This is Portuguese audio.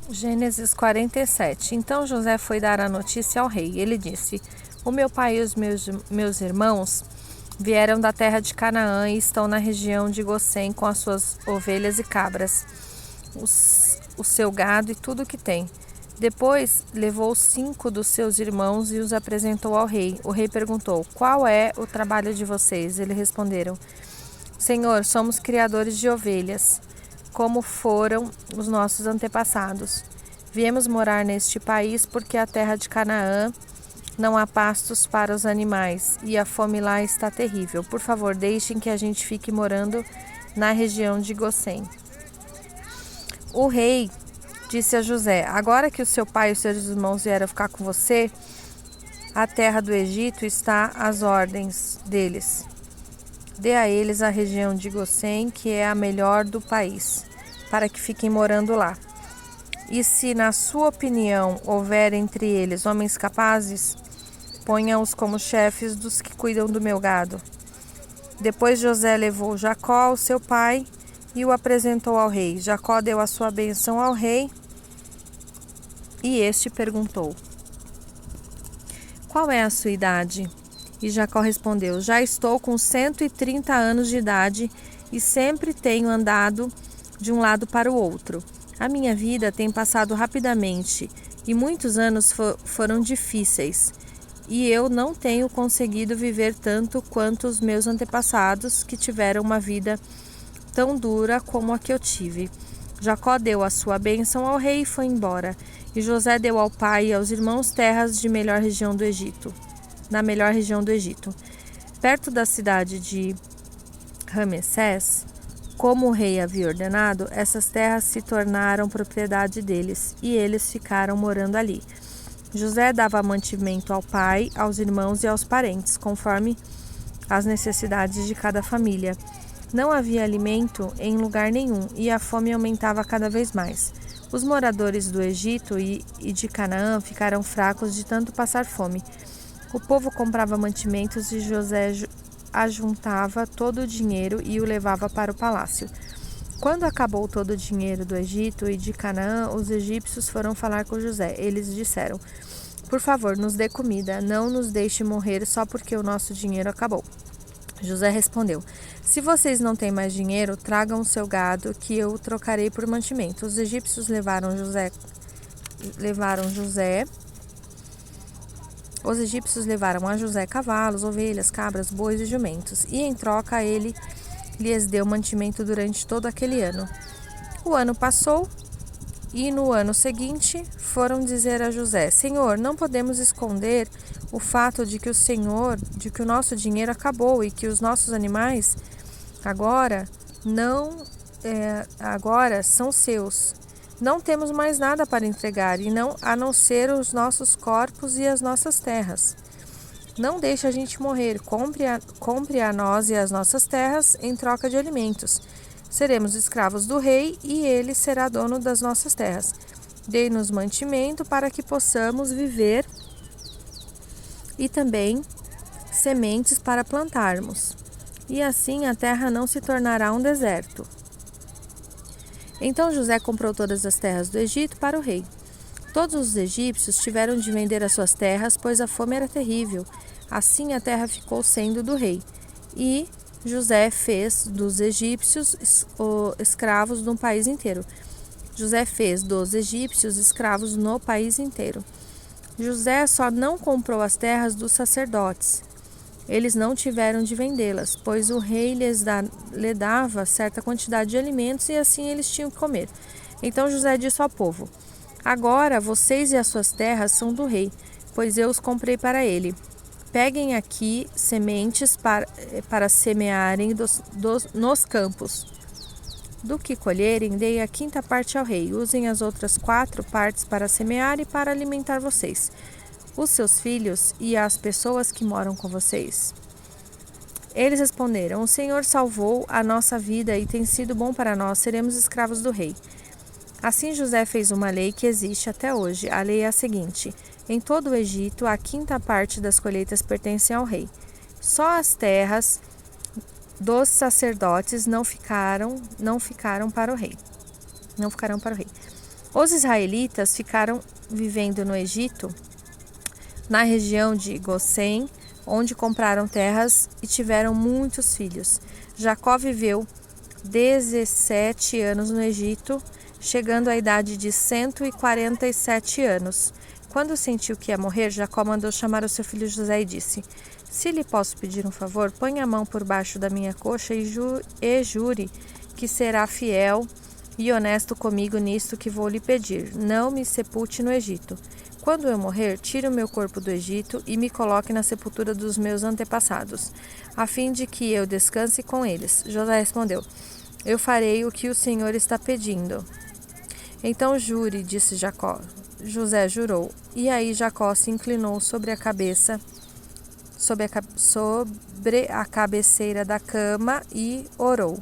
Gênesis 47. Então José foi dar a notícia ao rei. Ele disse: O meu pai e os meus irmãos vieram da terra de Canaã e estão na região de Gosém com as suas ovelhas e cabras, o seu gado e tudo o que tem. Depois levou 5 dos seus irmãos e os apresentou ao rei. O rei perguntou: Qual é o trabalho de vocês? Eles responderam: Senhor, somos criadores de ovelhas, como foram os nossos antepassados. Viemos morar neste país porque a terra de Canaã não há pastos para os animais e a fome lá está terrível. Por favor, deixem que a gente fique morando na região de Gosém. O rei disse a José: Agora que o seu pai e os seus irmãos vieram ficar com você, a terra do Egito está às ordens deles. Dê a eles a região de Gosém, que é a melhor do país, para que fiquem morando lá. E se, na sua opinião, houver entre eles homens capazes, ponha-os como chefes dos que cuidam do meu gado. Depois José levou Jacó, o seu pai, e o apresentou ao rei. Jacó deu a sua bênção ao rei e este perguntou: Qual é a sua idade? E Jacó respondeu: Já estou com 130 anos de idade e sempre tenho andado de um lado para o outro. A minha vida tem passado rapidamente e muitos anos foram difíceis. E eu não tenho conseguido viver tanto quanto os meus antepassados, que tiveram uma vida tão dura como a que eu tive. Jacó deu a sua bênção ao rei e foi embora. E José deu ao pai e aos irmãos terras de melhor região do Egito, na melhor região do Egito. Perto da cidade de Ramessés, como o rei havia ordenado, essas terras se tornaram propriedade deles, e eles ficaram morando ali. José dava mantimento ao pai, aos irmãos e aos parentes, conforme as necessidades de cada família. Não havia alimento em lugar nenhum, e a fome aumentava cada vez mais. Os moradores do Egito e de Canaã ficaram fracos de tanto passar fome. O povo comprava mantimentos e José ajuntava todo o dinheiro e o levava para o palácio. Quando acabou todo o dinheiro do Egito e de Canaã, os egípcios foram falar com José. Eles disseram: Por favor, nos dê comida, não nos deixe morrer só porque o nosso dinheiro acabou. José respondeu: Se vocês não têm mais dinheiro, tragam o seu gado, que eu o trocarei por mantimento. Os egípcios levaram José. Os egípcios levaram a José cavalos, ovelhas, cabras, bois e jumentos, e em troca ele lhes deu mantimento durante todo aquele ano. O ano passou, e no ano seguinte foram dizer a José: Senhor, não podemos esconder o fato de que o nosso dinheiro acabou e que os nossos animais agora são seus. Não temos mais nada para entregar, a não ser os nossos corpos e as nossas terras. Não deixe a gente morrer, compre a nós e as nossas terras em troca de alimentos. Seremos escravos do rei e ele será dono das nossas terras. Dê-nos mantimento para que possamos viver e também sementes para plantarmos. E assim a terra não se tornará um deserto. Então José comprou todas as terras do Egito para o rei. Todos os egípcios tiveram de vender as suas terras, pois a fome era terrível. Assim a terra ficou sendo do rei. E José fez dos egípcios escravos no país inteiro. José fez dos egípcios escravos no país inteiro. José só não comprou as terras dos sacerdotes. Eles não tiveram de vendê-las, pois o rei lhes dava certa quantidade de alimentos e assim eles tinham que comer. Então José disse ao povo: Agora vocês e as suas terras são do rei, pois eu os comprei para ele. Peguem aqui sementes para semearem nos campos. Do que colherem, dei a 5ª parte ao rei. Usem as outras 4 partes para semear e para alimentar vocês, os seus filhos e as pessoas que moram com vocês. Eles responderam: O Senhor salvou a nossa vida e tem sido bom para nós, seremos escravos do rei. Assim José fez uma lei que existe até hoje. A lei é a seguinte: em todo o Egito, a 5ª parte das colheitas pertence ao rei. Só as terras dos sacerdotes não ficaram para o rei. Os israelitas ficaram vivendo no Egito, na região de Gósen, onde compraram terras e tiveram muitos filhos. Jacó viveu 17 anos no Egito, chegando à idade de 147 anos. Quando sentiu que ia morrer, Jacó mandou chamar o seu filho José e disse: Se lhe posso pedir um favor, ponha a mão por baixo da minha coxa e jure que será fiel e honesto comigo nisto que vou lhe pedir. Não me sepulte no Egito. Quando eu morrer, tire o meu corpo do Egito e me coloque na sepultura dos meus antepassados, a fim de que eu descanse com eles. José respondeu: Eu farei o que o Senhor está pedindo. Então jure, disse Jacó. José jurou. E aí Jacó se inclinou sobre a cabeceira da cama e orou.